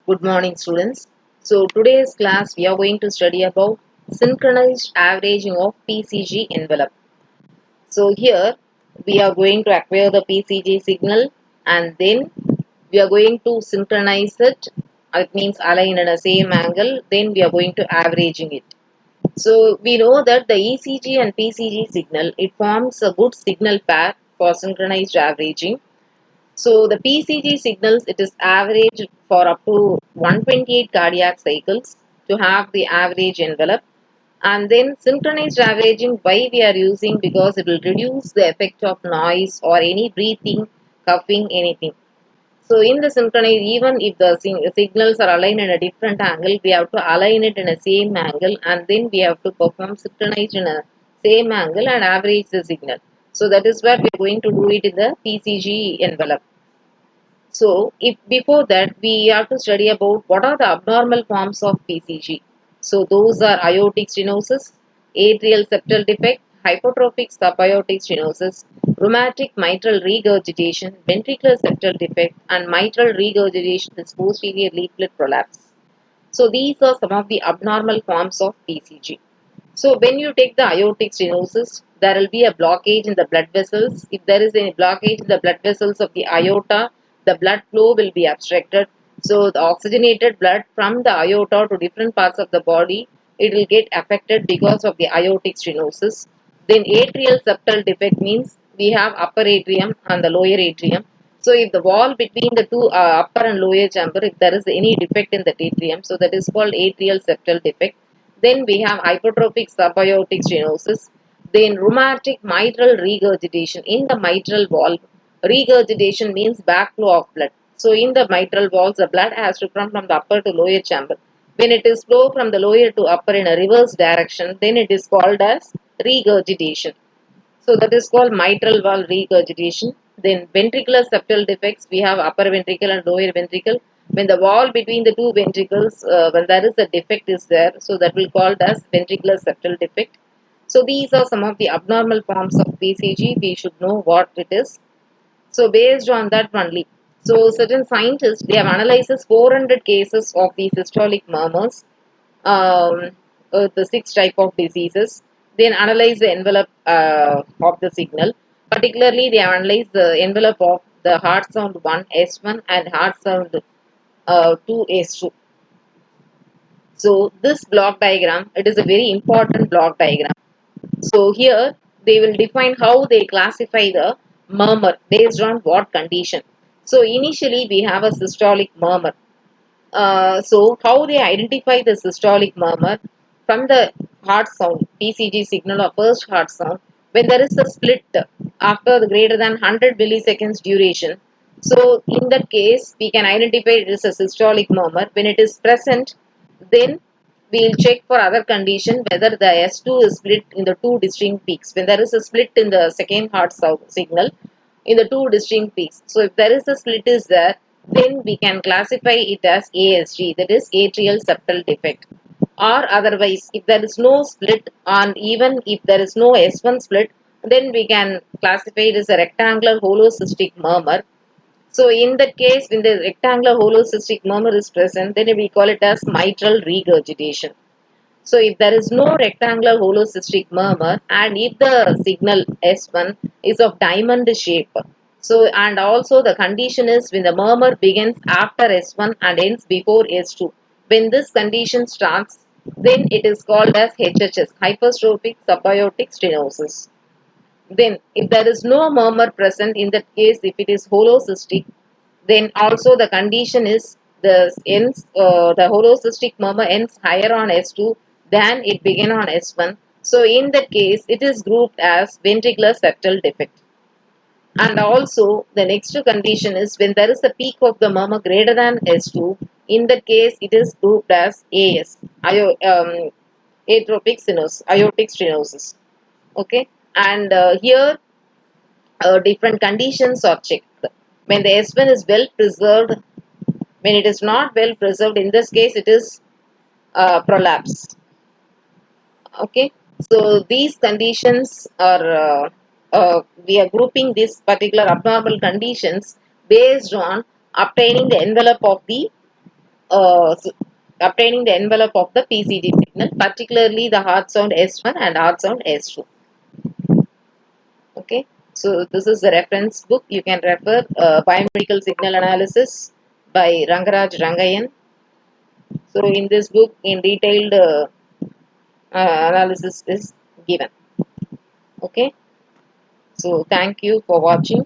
Good morning, students. So, today's class we are going to study about synchronized averaging of PCG envelope. So, here we are going to acquire the PCG signal and then we are going to synchronize it. It means align in a same angle. Then we are going to averaging it. So, we know that the ECG and PCG signal it forms a good signal pair for synchronized averaging. So the PCG signals it is averaged for up to 128 cardiac cycles to have the average envelope, and then synchronized averaging why we are using because it will reduce the effect of noise or any breathing, coughing, anything. So in the synchronized, even if the signals are aligned in a different angle, we have to align it in a same angle and then we have to perform synchronized in a same angle and average the signal. So that is what we are going to do it in the PCG envelope. So, if before that we have to study about what are the abnormal forms of PCG. So, those are aortic stenosis, atrial septal defect, hypertrophic subaortic stenosis, rheumatic mitral regurgitation, ventricular septal defect, and mitral regurgitation is posterior leaflet prolapse. So, these are some of the abnormal forms of PCG. So when you take the aortic stenosis, there will be a blockage in the blood vessels. If there is any blockage in the blood vessels of the aorta, the blood flow will be obstructed. So the oxygenated blood from the aorta to different parts of the body, it will get affected because of the aortic stenosis. Then atrial septal defect means we have upper atrium and the lower atrium. So if the wall between the two upper and lower chamber, if there is any defect in the atrium, so that is called atrial septal defect. Then we have hypertrophic subaortic stenosis. Then rheumatic mitral regurgitation in the mitral valve. Regurgitation means backflow of blood. So in the mitral valves, the blood has to come from the upper to lower chamber. When it is flow from the lower to upper in a reverse direction, then it is called as regurgitation. So that is called mitral valve regurgitation. Then ventricular septal defects, we have upper ventricle and lower ventricle. When the wall between the two ventricles, when there is a defect is there, so that will called as ventricular septal defect. So these are some of the abnormal forms of PCG. We should know what it is. So based on that only, so certain scientists they have analyzed 400 cases of the systolic murmurs, um, the six type of diseases. Then analyze the envelope of the signal. Particularly, they have analyzed the envelope of the heart sound 1 S1 and heart sound 2 S2. So this block diagram, it is a very important block diagram. So here they will define how they classify the murmur based on what condition. So initially we have a systolic murmur. So how they identify the systolic murmur from the heart sound, PCG signal or first heart sound, when there is a split after the greater than 100 milliseconds duration. So in that case, we can identify it as a systolic murmur. When it is present, then we'll check for other condition whether the S2 is split in the two distinct peaks. When there is a split in the second heart signal in the two distinct peaks. So if there is a split is there, then we can classify it as ASD, that is atrial septal defect. Or otherwise, if there is no split and even if there is no S1 split, then we can classify it as a rectangular holocystic murmur. So in that case, when the rectangular holocystic murmur is present, then we call it as mitral regurgitation. So if there is no rectangular holocystic murmur and if the signal S1 is of diamond shape, so and also the condition is when the murmur begins after S1 and ends before S2. When this condition starts, then it is called as HHS, hypertrophic subaortic stenosis. Then if there is no murmur present in that case, if it is holocystic, then also the condition is the holocystic murmur ends higher on S2 than it began on S1. So in that case, it is grouped as ventricular septal defect. And also the next condition is when there is a peak of the murmur greater than S2. In that case, it is grouped as AS, aortic stenosis. Okay, and here different conditions are checked. When the S1 is well preserved, when it is not well preserved, in this case it is prolapse. Okay, so these conditions are we are grouping these particular abnormal conditions based on obtaining the envelope of the obtaining the envelope of the PCG signal, particularly the hard sound S1 and hard sound S2. Okay, so this is the reference book. You can refer Biomedical Signal Analysis by Rangaraj Rangayan. So in this book, in detailed analysis is given. Okay, so thank you for watching.